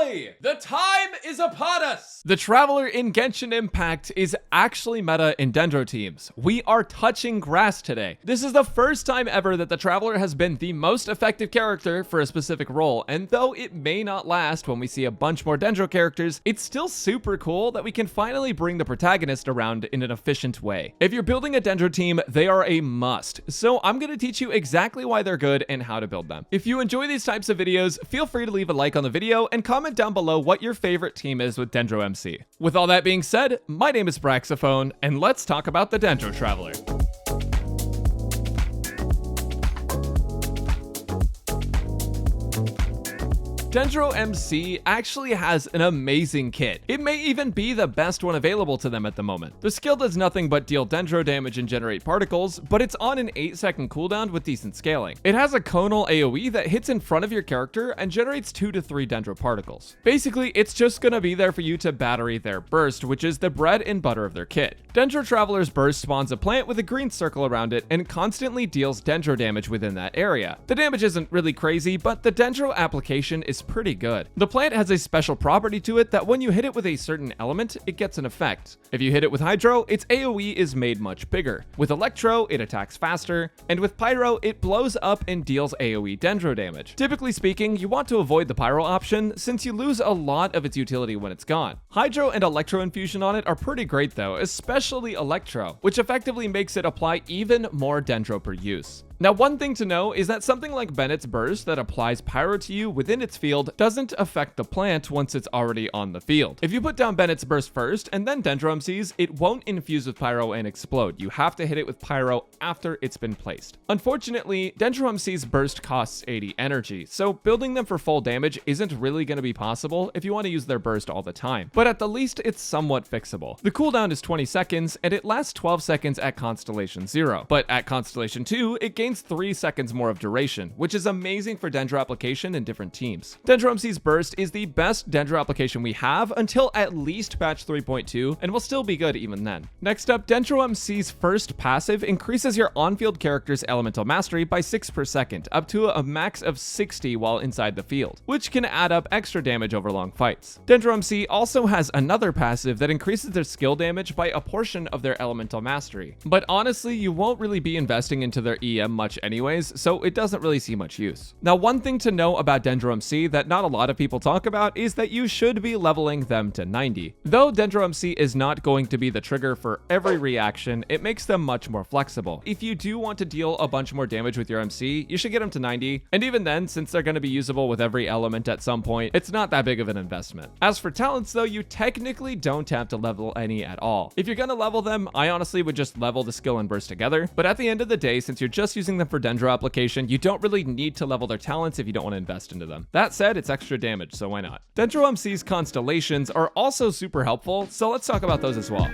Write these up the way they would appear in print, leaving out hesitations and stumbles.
boy! The time is upon us! The Traveler in Genshin Impact is actually meta in Dendro teams. We are touching grass today. This is the first time ever that the Traveler has been the most effective character for a specific role, and though it may not last when we see a bunch more Dendro characters, it's still super cool that we can finally bring the protagonist around in an efficient way. If you're building a Dendro team, they are a must, so I'm going to teach you exactly why they're good and how to build them. If you enjoy these types of videos, feel free to leave a like on the video and comment down below what your favorite team is with Dendro MC. With all that being said, my name is Braxophone, and let's talk about the Dendro Traveler. Dendro MC actually has an amazing kit. It may even be the best one available to them at the moment. The skill does nothing but deal Dendro damage and generate particles, but it's on an 8-second cooldown with decent scaling. It has a conal AoE that hits in front of your character and generates 2 to 3 Dendro particles. Basically, it's just gonna be there for you to battery their burst, which is the bread and butter of their kit. Dendro Traveler's burst spawns a plant with a green circle around it and constantly deals Dendro damage within that area. The damage isn't really crazy, but the Dendro application is pretty good. The plant has a special property to it that when you hit it with a certain element, it gets an effect. If you hit it with Hydro, its AoE is made much bigger. With Electro, it attacks faster, and with Pyro, it blows up and deals AoE Dendro damage. Typically speaking, you want to avoid the Pyro option since you lose a lot of its utility when it's gone. Hydro and Electro infusion on it are pretty great though, especially Electro, which effectively makes it apply even more Dendro per use. Now, one thing to know is that something like Bennett's Burst that applies Pyro to you within its field doesn't affect the plant once it's already on the field. If you put down Bennett's Burst first and then Dendro MCs, it won't infuse with Pyro and explode. You have to hit it with Pyro after it's been placed. Unfortunately, Dendro MC's burst costs 80 energy, so building them for full damage isn't really going to be possible if you want to use their burst all the time, but at the least it's somewhat fixable. The cooldown is 20 seconds and it lasts 12 seconds at Constellation 0, but at Constellation 2, it gains 3 seconds more of duration, which is amazing for Dendro application in different teams. Dendro MC's burst is the best Dendro application we have until at least patch 3.2, and will still be good even then. Next up, Dendro MC's first passive increases your on-field character's elemental mastery by 6 per second, up to a max of 60 while inside the field, which can add up extra damage over long fights. Dendro MC also has another passive that increases their skill damage by a portion of their elemental mastery, but honestly, you won't really be investing into their EM much anyways, so it doesn't really see much use. Now, one thing to know about Dendro MC that not a lot of people talk about is that you should be leveling them to 90. Though Dendro MC is not going to be the trigger for every reaction, it makes them much more flexible. If you do want to deal a bunch more damage with your MC, you should get them to 90, and even then, since they're going to be usable with every element at some point, it's not that big of an investment. As for talents though, you technically don't have to level any at all. If you're going to level them, I honestly would just level the skill and burst together, but at the end of the day, since you're just using them for Dendro application, you don't really need to level their talents if you don't want to invest into them. That said, it's extra damage, so why not? Dendro MC's constellations are also super helpful, so let's talk about those as well.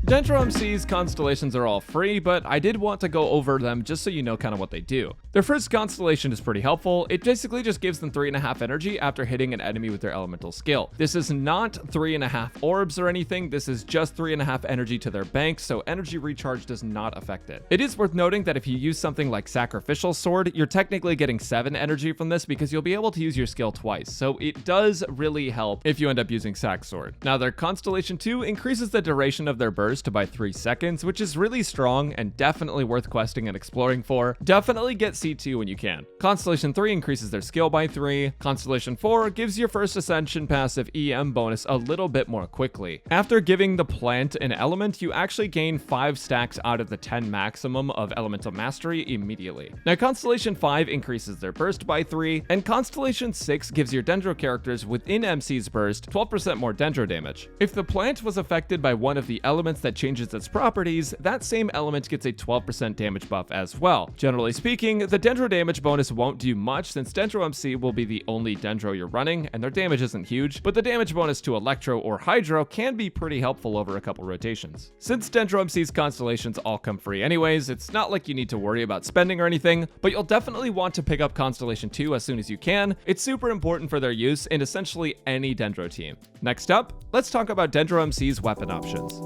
Dendro MC's constellations are all free, but I did want to go over them just so you know kind of what they do. Their first constellation is pretty helpful. It basically just gives them 3.5 energy after hitting an enemy with their elemental skill. This is not 3.5 orbs or anything. This is just 3.5 energy to their bank, so energy recharge does not affect it. It is worth noting that if you use something like Sacrificial Sword, you're technically getting 7 energy from this because you'll be able to use your skill twice, so it does really help if you end up using Sac Sword. Now, their Constellation 2 increases the duration of their burst by 3 seconds, which is really strong and definitely worth questing and exploring for. Definitely get C2 when you can. Constellation 3 increases their skill by 3. Constellation 4 gives your first Ascension passive EM bonus a little bit more quickly. After giving the plant an element, you actually gain 5 stacks out of the 10 maximum of elemental mastery immediately. Now, Constellation 5 increases their burst by 3, and Constellation 6 gives your Dendro characters within MC's burst 12% more Dendro damage. If the plant was affected by one of the elements that changes its properties, that same element gets a 12% damage buff as well. Generally speaking, the Dendro damage bonus won't do much since Dendro MC will be the only Dendro you're running, and their damage isn't huge, but the damage bonus to Electro or Hydro can be pretty helpful over a couple rotations. Since Dendro MC's constellations all come free anyways, it's not like you need to worry about spending or anything, but you'll definitely want to pick up Constellation 2 as soon as you can. It's super important for their use in essentially any Dendro team. Next up, let's talk about Dendro MC's weapon options.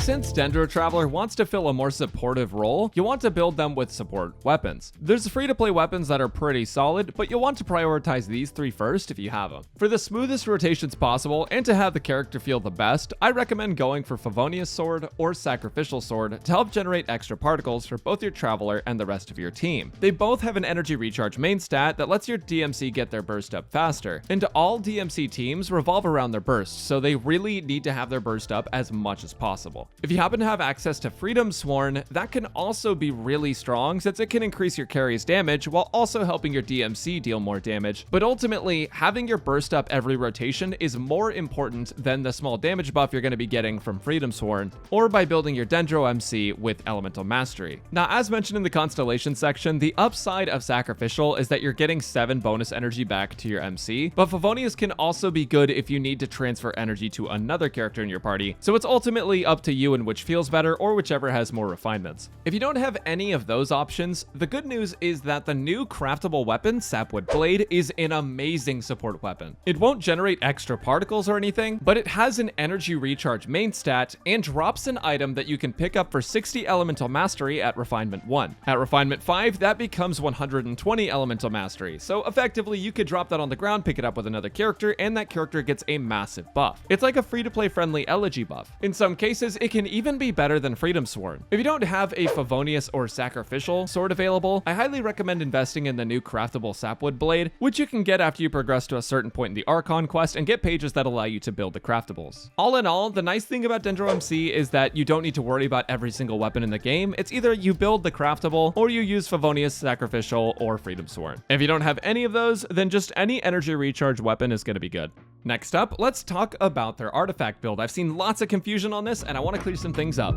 Since Dendro Traveler wants to fill a more supportive role, you want to build them with support weapons. There's free-to-play weapons that are pretty solid, but you'll want to prioritize these 3 first if you have them. For the smoothest rotations possible and to have the character feel the best, I recommend going for Favonius Sword or Sacrificial Sword to help generate extra particles for both your Traveler and the rest of your team. They both have an energy recharge main stat that lets your DMC get their burst up faster, and all DMC teams revolve around their burst, so they really need to have their burst up as much as possible. If you happen to have access to Freedom Sworn, that can also be really strong since it can increase your carry's damage while also helping your DMC deal more damage, but ultimately, having your burst up every rotation is more important than the small damage buff you're going to be getting from Freedom Sworn, or by building your Dendro MC with Elemental Mastery. Now, as mentioned in the Constellation section, the upside of Sacrificial is that you're getting 7 bonus energy back to your MC, but Favonius can also be good if you need to transfer energy to another character in your party, so it's ultimately up to you and which feels better or whichever has more refinements. If you don't have any of those options, the good news is that the new craftable weapon, Sapwood Blade, is an amazing support weapon. It won't generate extra particles or anything, but it has an energy recharge main stat and drops an item that you can pick up for 60 elemental mastery at refinement 1. At refinement 5, that becomes 120 elemental mastery, so effectively you could drop that on the ground, pick it up with another character, and that character gets a massive buff. It's like a free-to-play friendly elegy buff. In some cases, it can even be better than Freedom Sworn. If you don't have a Favonius or Sacrificial Sword available, I highly recommend investing in the new craftable Sapwood Blade, which you can get after you progress to a certain point in the Archon quest and get pages that allow you to build the craftables. All in all, the nice thing about Dendro MC is that you don't need to worry about every single weapon in the game. It's either you build the craftable or you use Favonius, Sacrificial, or Freedom Sworn. If you don't have any of those, then just any energy recharge weapon is going to be good. Next up, let's talk about their artifact build. I've seen lots of confusion on this and I want to clear some things up.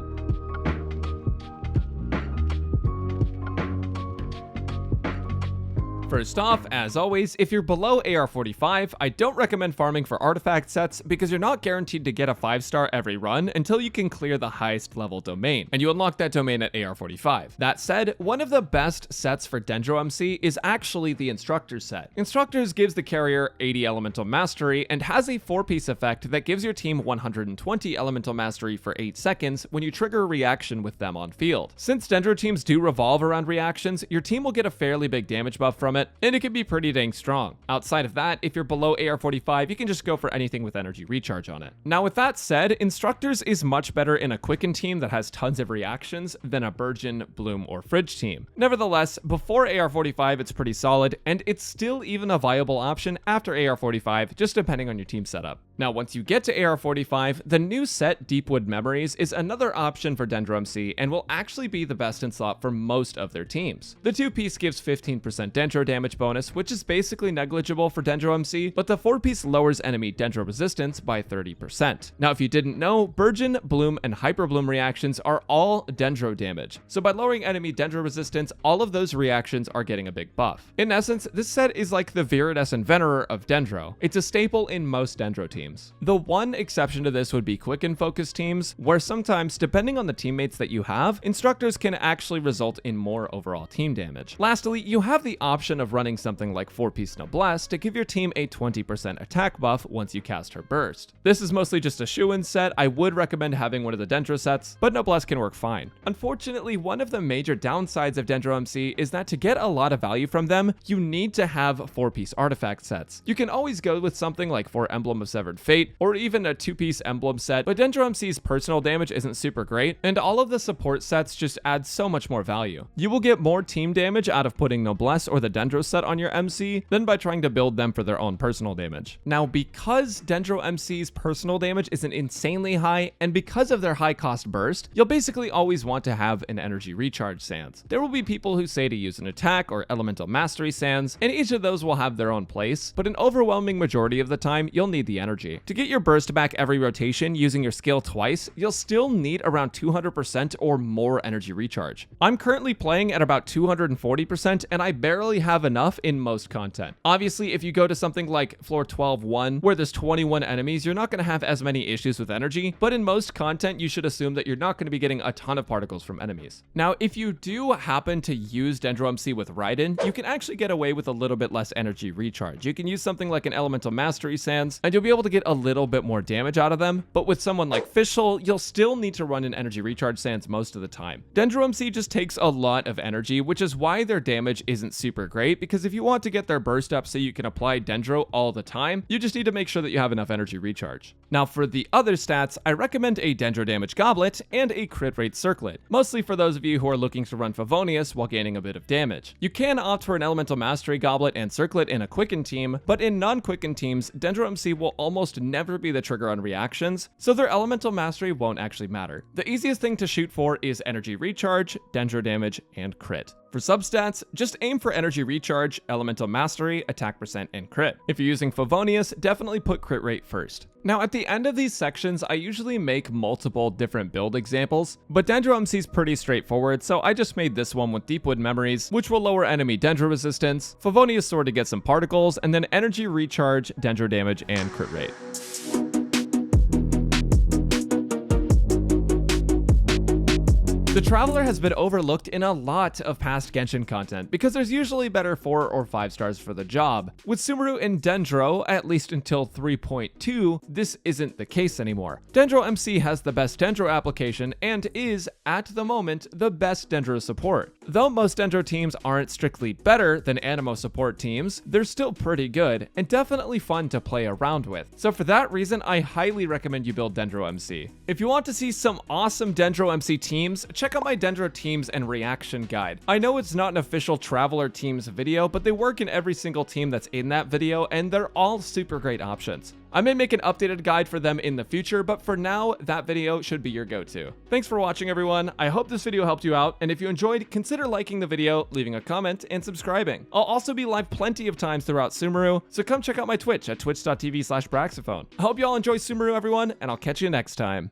First off, as always, if you're below AR45, I don't recommend farming for artifact sets because you're not guaranteed to get a 5-star every run until you can clear the highest level domain, and you unlock that domain at AR45. That said, one of the best sets for Dendro MC is actually the Instructors set. Instructors gives the carrier 80 elemental mastery and has a 4-piece effect that gives your team 120 elemental mastery for 8 seconds when you trigger a reaction with them on field. Since Dendro teams do revolve around reactions, your team will get a fairly big damage buff from it, and it can be pretty dang strong. Outside of that, if you're below AR45, you can just go for anything with energy recharge on it. Now with that said, Instructors is much better in a Quicken team that has tons of reactions than a Burgeon, Bloom, or Fridge team. Nevertheless, before AR45 it's pretty solid, and it's still even a viable option after AR45, just depending on your team setup. Now once you get to AR45, the new set Deepwood Memories is another option for Dendro MC and will actually be the best in slot for most of their teams. The 2-piece gives 15% Dendro damage bonus, which is basically negligible for Dendro MC, but the 4-piece lowers enemy Dendro resistance by 30%. Now if you didn't know, Burgeon, Bloom, and Hyper Bloom reactions are all Dendro damage, so by lowering enemy Dendro resistance, all of those reactions are getting a big buff. In essence, this set is like the Viridescent Venerer of Dendro. It's a staple in most Dendro teams. The one exception to this would be Quicken focused teams, where sometimes, depending on the teammates that you have, Instructors can actually result in more overall team damage. Lastly, you have the option of running something like 4-piece Noblesse to give your team a 20% attack buff once you cast her burst. This is mostly just a shoo-in set. I would recommend having one of the Dendro sets, but Noblesse can work fine. Unfortunately, one of the major downsides of Dendro MC is that to get a lot of value from them, you need to have 4-piece artifact sets. You can always go with something like 4 Emblem of Severed Fate, or even a 2-piece emblem set, but Dendro MC's personal damage isn't super great, and all of the support sets just add so much more value. You will get more team damage out of putting Noblesse or the Dendro set on your MC than by trying to build them for their own personal damage. Now, because Dendro MC's personal damage isn't insanely high, and because of their high cost burst, you'll basically always want to have an energy recharge sans. There will be people who say to use an attack or elemental mastery sans, and each of those will have their own place, but an overwhelming majority of the time, you'll need the energy. To get your burst back every rotation using your skill twice, you'll still need around 200% or more energy recharge. I'm currently playing at about 240%, and I barely have have enough in most content. Obviously, if you go to something like floor 12-1, where there's 21 enemies, you're not going to have as many issues with energy, but in most content, you should assume that you're not going to be getting a ton of particles from enemies. Now, if you do happen to use Dendro MC with Raiden, you can actually get away with a little bit less energy recharge. You can use something like an Elemental Mastery Sands, and you'll be able to get a little bit more damage out of them, but with someone like Fischl, you'll still need to run an energy recharge Sands most of the time. Dendro MC just takes a lot of energy, which is why their damage isn't super great, because if you want to get their burst up so you can apply Dendro all the time, you just need to make sure that you have enough energy recharge. Now for the other stats, I recommend a Dendro damage goblet and a crit rate circlet, mostly for those of you who are looking to run Favonius while gaining a bit of damage. You can opt for an Elemental Mastery goblet and circlet in a quicken team, but in non-quicken teams, Dendro MC will almost never be the trigger on reactions, so their Elemental Mastery won't actually matter. The easiest thing to shoot for is energy recharge, Dendro damage, and crit. For substats, just aim for energy recharge, elemental mastery, attack percent, and crit. If you're using Favonius, definitely put crit rate first. Now at the end of these sections, I usually make multiple different build examples, but Dendro MC is pretty straightforward, so I just made this one with Deepwood Memories, which will lower enemy Dendro resistance, Favonius Sword to get some particles, and then energy recharge, Dendro damage, and crit rate. The Traveler has been overlooked in a lot of past Genshin content because there's usually better 4 or 5 stars for the job. With Sumeru and Dendro, at least until 3.2, this isn't the case anymore. Dendro MC has the best Dendro application and is, at the moment, the best Dendro support. Though most Dendro teams aren't strictly better than Anemo support teams, they're still pretty good and definitely fun to play around with. So for that reason, I highly recommend you build Dendro MC. If you want to see some awesome Dendro MC teams, check out my Dendro teams and reaction guide. I know it's not an official Traveler teams video, but they work in every single team that's in that video, and they're all super great options. I may make an updated guide for them in the future, but for now, that video should be your go-to. Thanks for watching, everyone. I hope this video helped you out, and if you enjoyed, consider liking the video, leaving a comment, and subscribing. I'll also be live plenty of times throughout Sumeru, so come check out my Twitch at twitch.tv/Braxophone. I hope you all enjoy Sumeru, everyone, and I'll catch you next time.